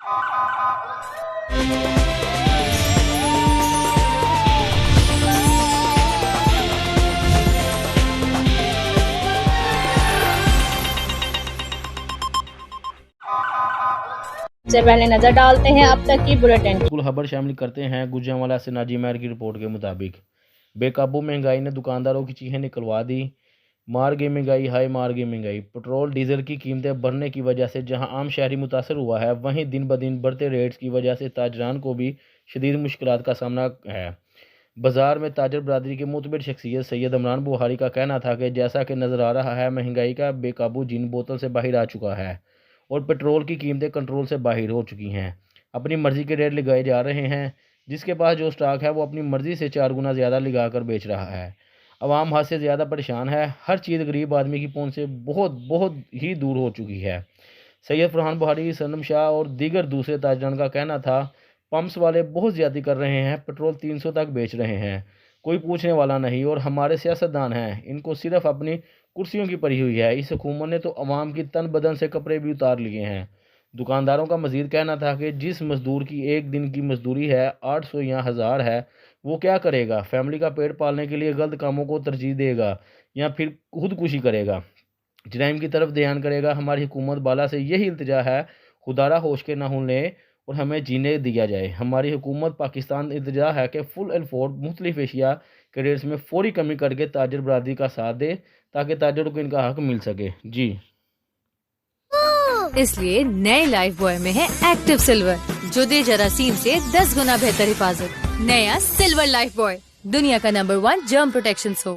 से पहले नजर डालते हैं अब तक की बुलेटिन। खबर शामिल करते हैं। गुजरांवाला से नाजी महर की रिपोर्ट के मुताबिक बेकाबू महंगाई ने दुकानदारों की चीखें निकलवा दी। मार गई महंगाई, हाय मार गई महंगाई। पेट्रोल डीजल की कीमतें बढ़ने की वजह से जहां आम शहरी मुतासर हुआ है, वहीं दिन ब दिन बढ़ते रेट्स की वजह से ताजरान को भी शदीद मुश्किलात का सामना है। बाजार में ताजर बरदरी के मुतबर शख्सियत सैयद इमरान बुहारी का कहना था कि जैसा कि नज़र आ रहा है, महंगाई का बेकाबू जिन बोतल से बाहर आ चुका है और पेट्रोल की कीमतें कंट्रोल से बाहर हो चुकी हैं। अपनी मर्ज़ी के रेट लगाए जा रहे हैं। जिसके पास जो स्टॉक है वो अपनी मर्ज़ी से 4 गुना ज़्यादा लगा कर बेच रहा है। आवाम हद से ज़्यादा परेशान है। हर चीज़ गरीब आदमी की पहुंच से बहुत बहुत ही दूर हो चुकी है। सैयद फरहान बुहारी, सनम शाह और दीगर दूसरे ताजरान का कहना था, पंप्स वाले बहुत ज़्यादा कर रहे हैं, पेट्रोल 300 तक बेच रहे हैं, कोई पूछने वाला नहीं। और हमारे सियासतदान हैं, इनको सिर्फ अपनी कुर्सियों की पड़ी हुई है। इस हुकूमत ने तो अवाम की तन बदन से कपड़े भी उतार लिए हैं। दुकानदारों का मजीद कहना था कि जिस मजदूर की एक दिन की मजदूरी है 800 या 1000 है, वो क्या करेगा? फैमिली का पेट पालने के लिए गलत कामों को तरजीह देगा या फिर खुदकुशी करेगा, जराइम की तरफ ध्यान करेगा। हमारी हुकूमत बाला से यही इल्तिजा है, खुदारा होश के ना होने और हमें जीने दिया जाए। हमारी हुकूमत पाकिस्तान इल्तिजा है कि फुल एंड फोर्ड मुख्तलिफ एशिया के रेट्स में फौरी कमी करके ताजर बरादरी का साथ दे ताकि ताजरों को इनका हक मिल सके। जी, इसलिए नए लाइफ बॉय में है एक्टिव सिल्वर, जो दे जरासीम से 10 गुना बेहतर हिफाजत। नया सिल्वर लाइफ बॉय, दुनिया का नंबर 1 जर्म प्रोटेक्शन सोप।